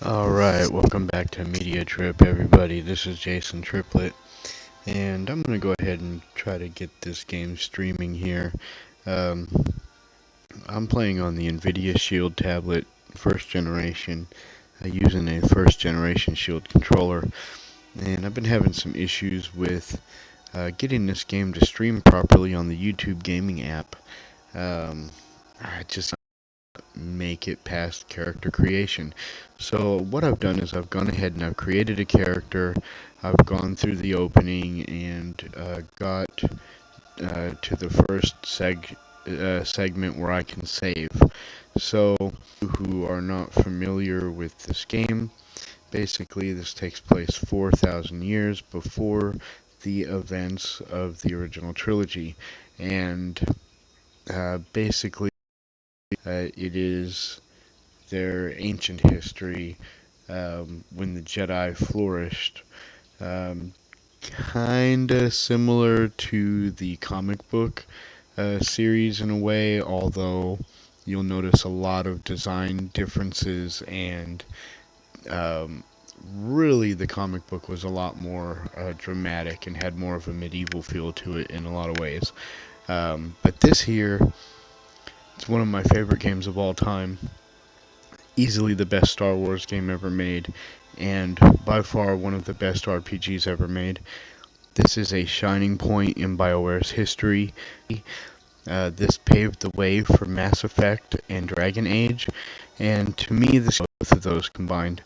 Alright, welcome back to MEDIATRIP, everybody. This is Jason Triplet, and I'm going to go ahead and try to get this game streaming here. Um, I'm playing on the NVIDIA Shield tablet, first generation, using a first generation Shield controller, and I've been having some issues with getting this game to stream properly on the YouTube gaming app. I just make it past character creation. So what I've done is I've gone ahead and I've created a character. I've gone through the opening and got to the first segment where I can save. So who are not familiar with this game, basically this takes place 4,000 years before the events of the original trilogy, and basically it is their ancient history, when the Jedi flourished. Um, Kinda similar to the comic book series in a way, although you'll notice a lot of design differences, and um, really the comic book was a lot more dramatic and had more of a medieval feel to it in a lot of ways. But this here, it's one of my favorite games of all time. Easily the best Star Wars game ever made, and by far one of the best RPGs ever made. This is a shining point in BioWare's history. This paved the way for Mass Effect and Dragon Age, and to me, this is both of those combined.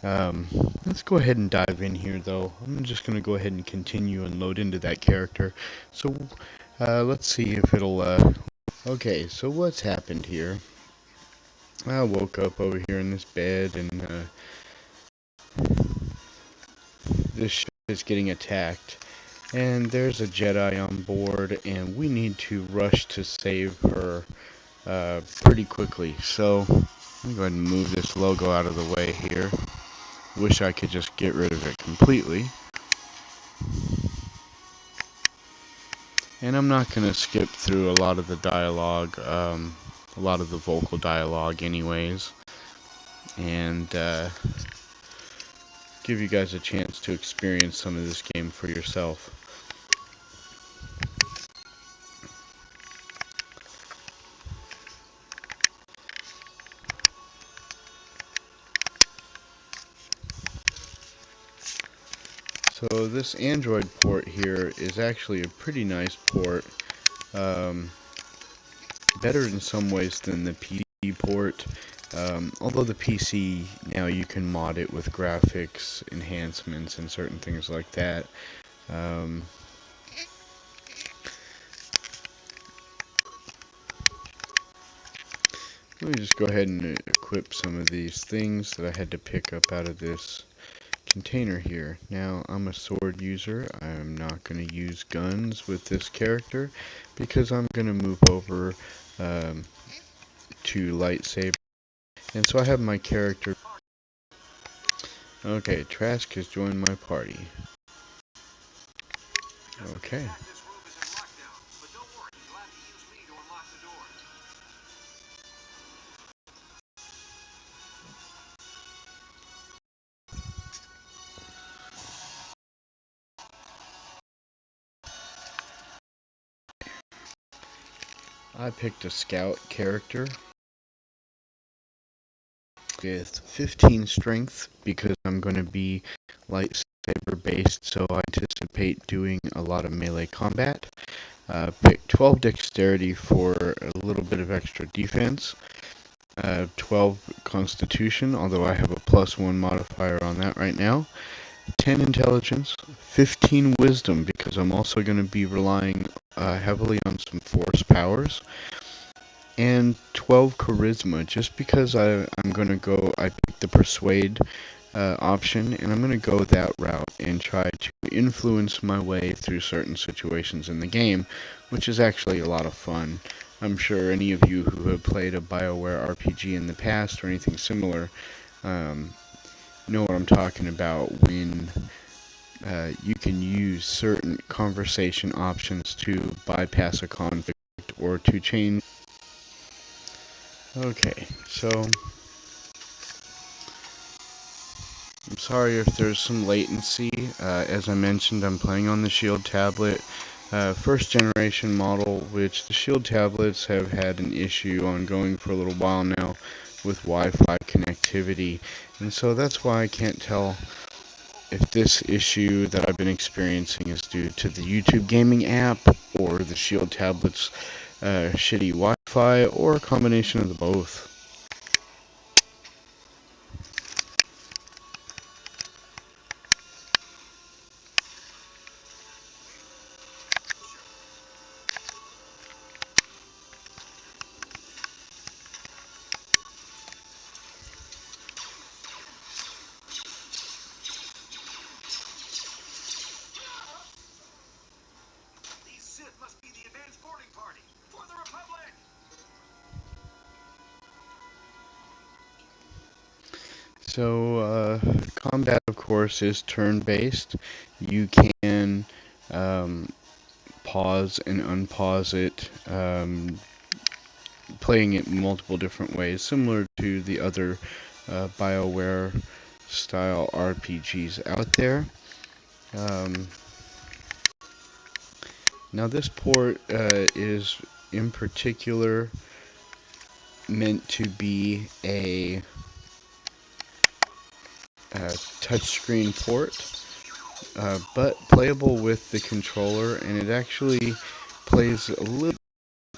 Let's go ahead and dive in here, though. I'm just going to go ahead and continue and load into that character. So, let's see if it'll, Okay, so what's happened here? I woke up over here in this bed, and this ship is getting attacked. And there's a Jedi on board, and we need to rush to save her pretty quickly. So, I'm going to move this logo out of the way here. Wish I could just get rid of it completely. And I'm not going to skip through a lot of the dialogue, a lot of the vocal dialogue anyways. And give you guys a chance to experience some of this game for yourself. So this Android port here is actually a pretty nice port. Better in some ways than the PC port. Although the PC, now you can mod it with graphics enhancements and certain things like that. Let me just go ahead and equip some of these things that I had to pick up out of this container here. Now, I'm a sword user. I'm not going to use guns with this character because I'm going to move over to lightsaber. And so I have my character. Okay, Trask has joined my party. Okay. I picked a scout character with 15 strength because I'm going to be lightsaber based, so I anticipate doing a lot of melee combat. Pick 12 dexterity for a little bit of extra defense. 12 constitution, although I have a +1 modifier on that right now. 10 intelligence, 15 wisdom because I'm also going to be relying heavily on some force powers, and 12 charisma just because I picked the persuade option, and I'm going to go that route and try to influence my way through certain situations in the game, which is actually a lot of fun. I'm sure any of you who have played a BioWare RPG in the past or anything similar know what I'm talking about when you can use certain conversation options to bypass a conflict or to change. Okay, so I'm sorry if there's some latency. As I mentioned, I'm playing on the Shield tablet, first generation model, which the Shield tablets have had an issue ongoing for a little while now with Wi-Fi connectivity. And so that's why I can't tell if this issue that I've been experiencing is due to the YouTube gaming app or the Shield tablet's shitty Wi-Fi, or a combination of the both. So, combat, of course, is turn-based. You can um, pause and unpause it, playing it multiple different ways, similar to the other BioWare style RPGs out there. Um, Now, this port is in particular meant to be a touchscreen port, but playable with the controller, and it actually plays a little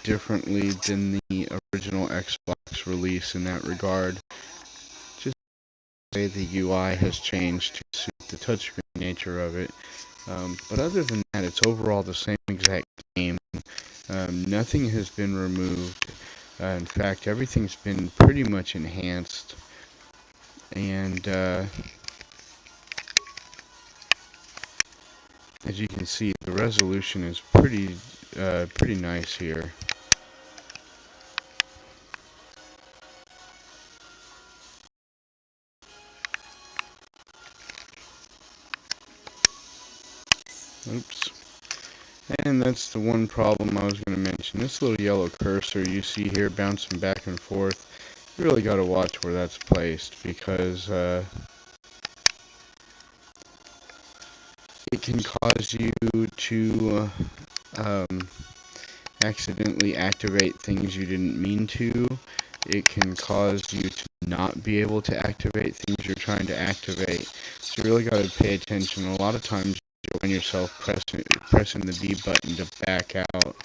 differently than the original Xbox release in that regard. Just the way the UI has changed to suit the touchscreen nature of it. But other than that, it's overall the same exact game. Nothing has been removed. In fact, everything's been pretty much enhanced. And as you can see, the resolution is pretty nice here. Oops. And that's the one problem I was going to mention. This little yellow cursor you see here bouncing back and forth, you really got to watch where that's placed, because it can cause you to accidentally activate things you didn't mean to. It can cause you to not be able to activate things you're trying to activate. So you really got to pay attention. A lot of times you'll find yourself pressing the B button to back out.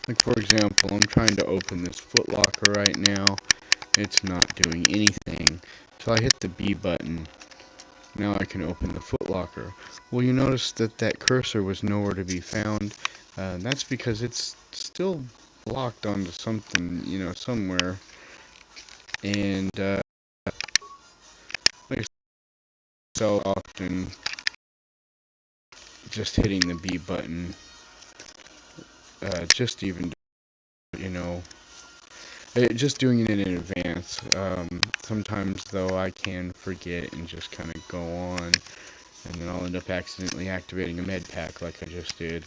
Like, for example, I'm trying to open this footlocker right now. It's not doing anything. So I hit the B button. Now I can open the footlocker. Well, you notice that that cursor was nowhere to be found. That's because it's still locked onto something, somewhere. And like so often, just hitting the B button, just even, you know, just doing it in advance. Sometimes, though, I can forget and just kind of go on, and then I'll end up accidentally activating a med pack like I just did.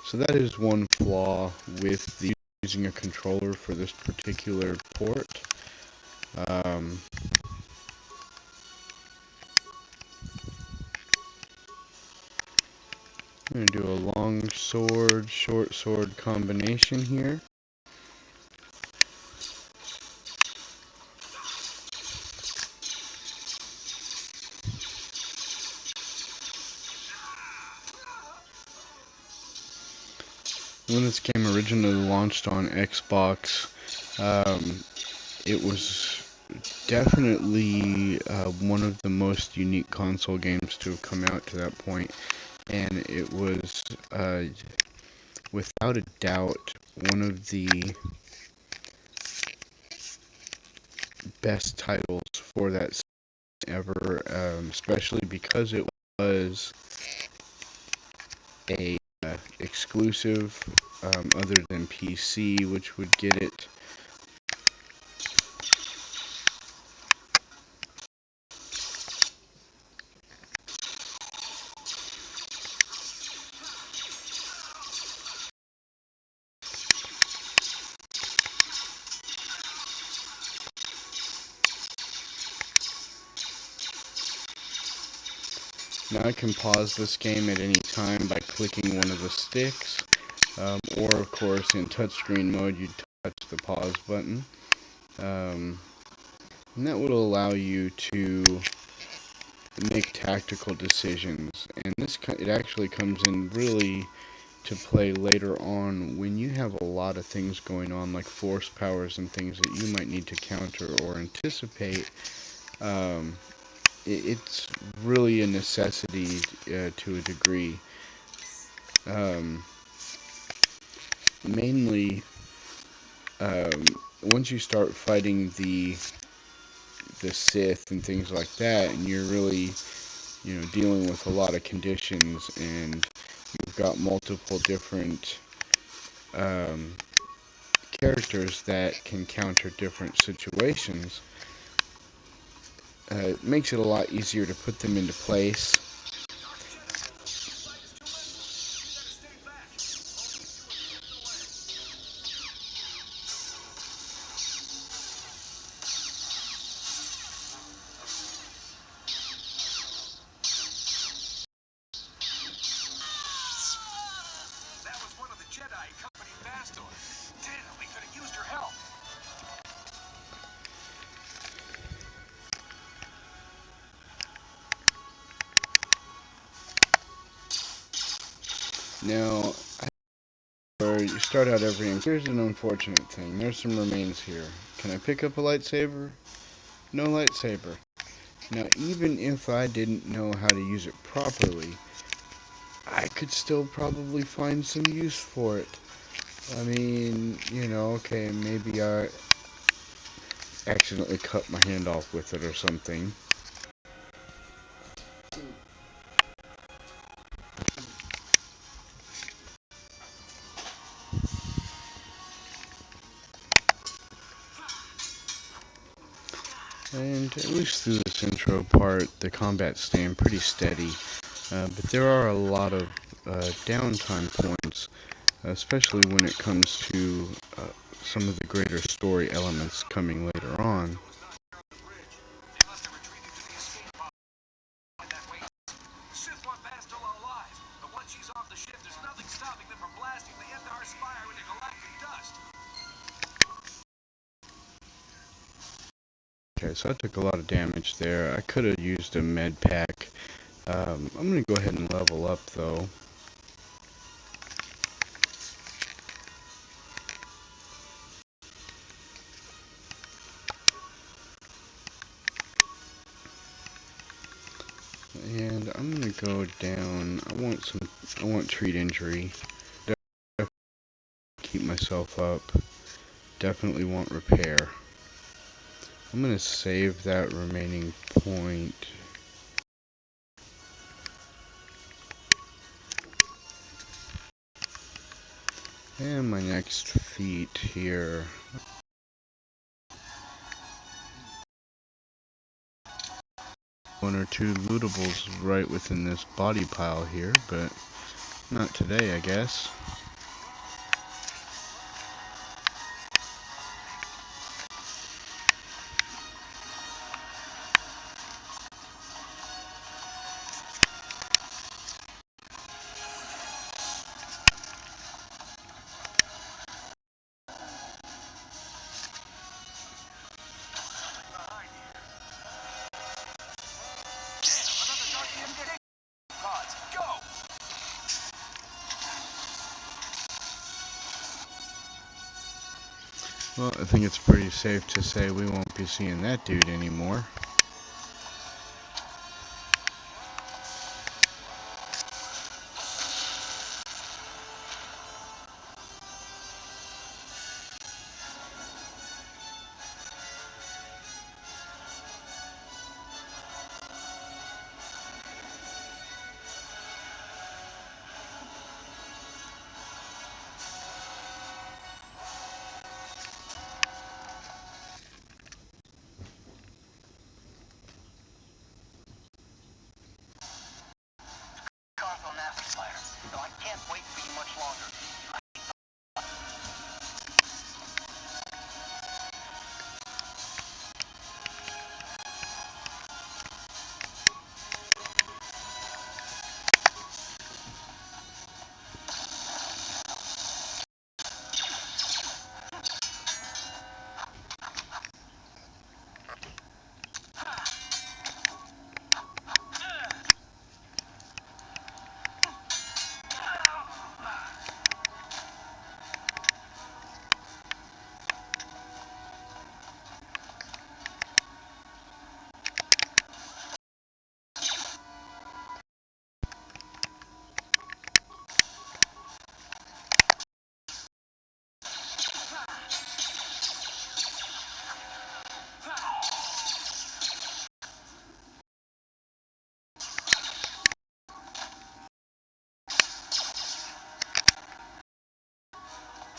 So that is one flaw with using a controller for this particular port. I'm going to do a long sword, short sword combination here. When this game originally launched on Xbox, it was definitely one of the most unique console games to have come out to that point, and it was without a doubt one of the best titles for that ever, especially because it was a exclusive other than PC, which would get it. Now I can pause this game at any time by clicking one of the sticks, or of course in touchscreen mode you touch the pause button, and that will allow you to make tactical decisions. And it actually comes in really to play later on when you have a lot of things going on, like force powers and things that you might need to counter or anticipate. It's really a necessity to a degree. Um, Mainly, once you start fighting the Sith and things like that, and you're really, dealing with a lot of conditions, and you've got multiple different um, characters that can counter different situations, it makes it a lot easier to put them into place. Now, where you start out every, here's an unfortunate thing. There's some remains here. Can I pick up a lightsaber? No lightsaber. Now, even if I didn't know how to use it properly, I could still probably find some use for it. I mean, okay, maybe I accidentally cut my hand off with it or something. And at least through this intro part, the combat's staying pretty steady. But there are a lot of downtime points, especially when it comes to some of the greater story elements coming later on. Okay, so I took a lot of damage there. I could have used a med pack. I'm going to go ahead and level up though. And I'm going to go down. I want treat injury. Definitely keep myself up. Definitely want repair. I'm going to save that remaining point. And my next feat here. One or two lootables right within this body pile here, but not today, I guess. Well, I think it's pretty safe to say we won't be seeing that dude anymore.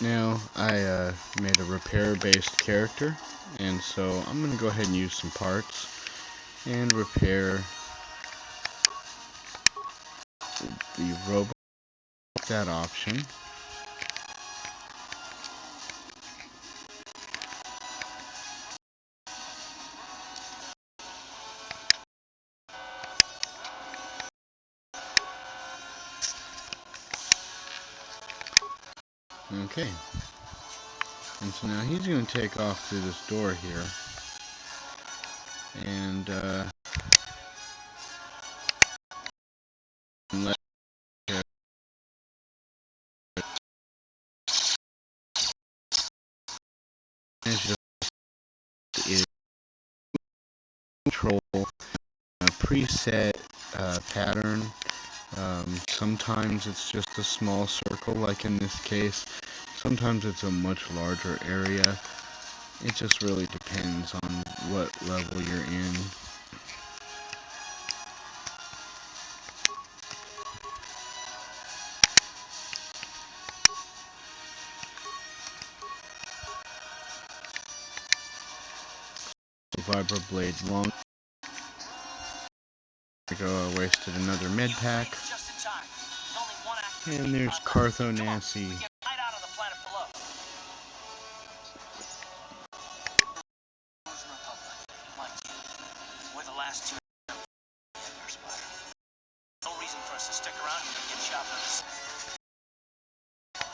Now, I made a repair-based character, and so I'm going to go ahead and use some parts and repair the robot. That option. Okay. And so now he's going to take off through this door here. And, let is control a preset pattern. Sometimes it's just a small circle, like in this case. Sometimes it's a much larger area. It just really depends on what level you're in. The vibro blade long. There we go, I wasted another med pack. And there's Cartho Nancy.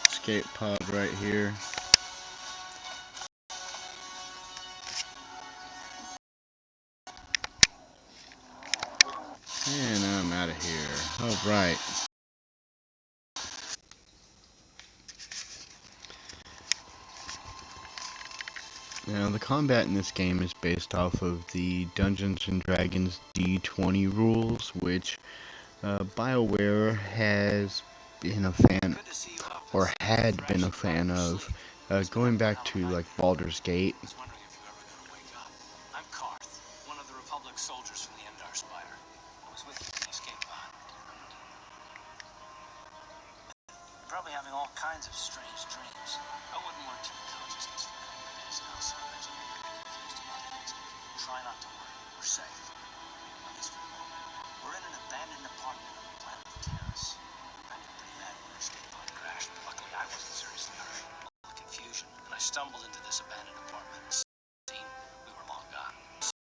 Escape pod right here. And I'm out of here. Alright. Now, the combat in this game is based off of the Dungeons & Dragons D20 rules, which BioWare has been a fan, or had been a fan of, going back to, like, Baldur's Gate. I'm Karth, one of the Republic soldiers from the Endar Spire. I was with you in the escape pod. You're probably having all kinds of strange dreams. I wouldn't work to your consciousness for a couple of days now, so I imagine you're pretty confused about things. Try not to worry. We're safe. At least for the moment. We're in an abandoned apartment on the planet Terrace. I got pretty mad when our escape pod crashed. Luckily, I wasn't seriously hurt. Confusion, and I stumbled into this abandoned apartment. We were long gone.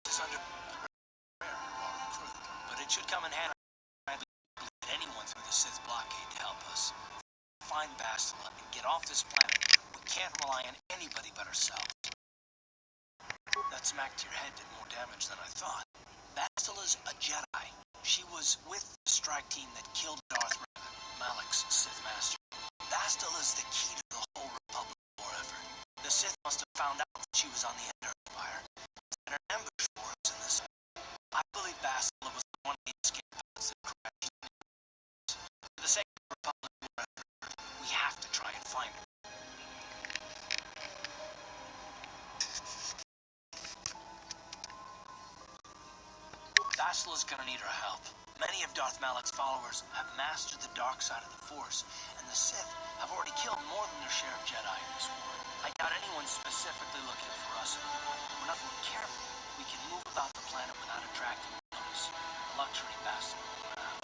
It's under but it should come in handy to get anyone through the Sith blockade to help us. Find Bastila and get off this planet. We can't rely on anybody but ourselves. That smack to your head did more damage than I thought. Bastila's a Jedi. She was with the strike team that killed Darth Revan, Malak's Sith master. Bastila's the key to the whole Republic war effort. The Sith must have found out that she was on the Endar Spire and an ambush for us in this. I believe Bastila was one of the escape pods that crashed. For the sake of the Republic war effort, we have to try and find her. Bastila's gonna need our help. Many of Darth Malak's followers have mastered the dark side of the Force, and the Sith have already killed more than their share of Jedi in this war. I doubt anyone's specifically looking for us. But if we're careful, we can move about the planet without attracting notice. A luxury Bastila will have.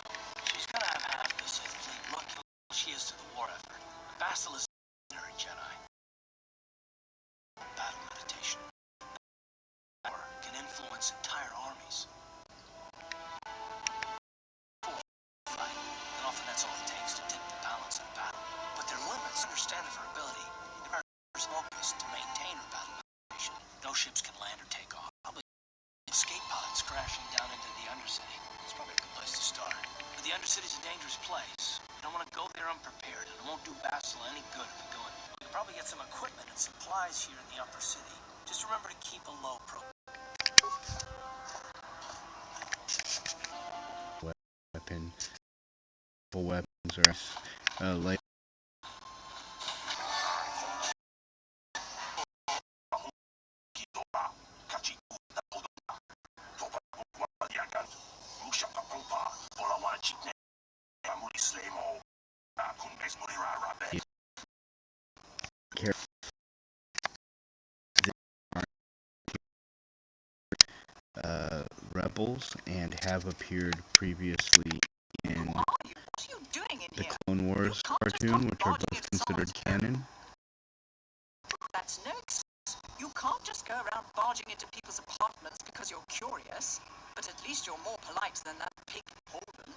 She's gonna have half the Sith fleet looking like she is to the war effort. Bastila's a Jedi. Battle meditation. Power can influence entire armies. And often that's all it takes to tip the balance in battle. But there are limits. Understand of her ability. There's focus to maintain her battle meditation. No ships can land or take off. Probably escape pods crashing down into the Undercity. It's probably a good place to start. But the Undercity's a dangerous place. You don't want to go there unprepared, and it won't do Bastila any good if we go in. We can probably get some equipment and supplies here in the Upper City. Just remember to keep a low profile. Weapon. Weapons are like. rebels and have appeared previously in the Clone Wars cartoon, which are both considered canon. That's no excuse. You can't just go around barging into people's apartments because you're curious, but at least you're more polite than that pig Holden.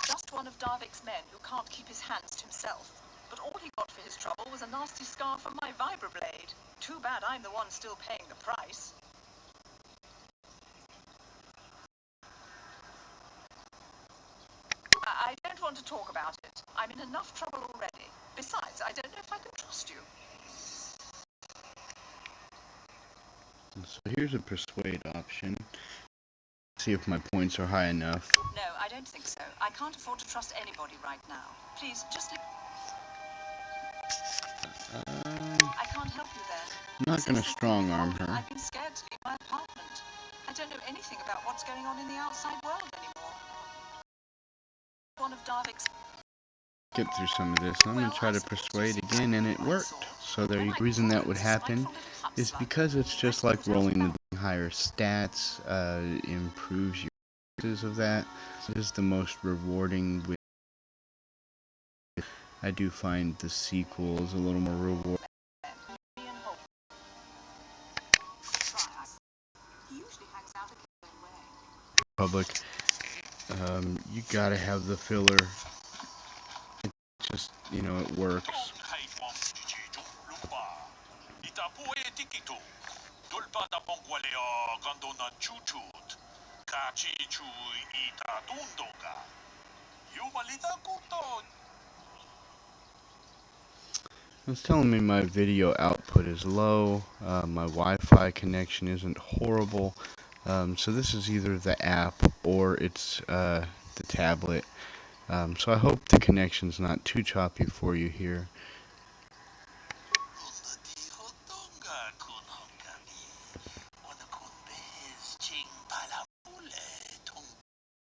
Just one of Darvik's men who can't keep his hands to himself. But all he got for his trouble was a nasty scar from my vibroblade. Too bad I'm the one still paying the price. I don't want to talk about it. I'm in enough trouble already. Besides, I don't know if I can trust you. So here's a persuade option. See if my points are high enough. No, I don't think so. I can't afford to trust anybody right now. Please, just leave. I can't help you there. I'm not going to strong arm her. I've been scared to leave my apartment. I don't know anything about what's going on in the outside world anymore. One of Darvik's... Get through some of this. I'm going to try to persuade again, and it worked. So the reason that would happen is because it's just like rolling the higher stats, improves your chances of that. It is the most rewarding. I do find the sequel is a little more rewarding. Public, you gotta have the filler. It just, it works. It's telling me my video output is low, my Wi-Fi connection isn't horrible, so this is either the app or it's the tablet, so I hope the connection's not too choppy for you here.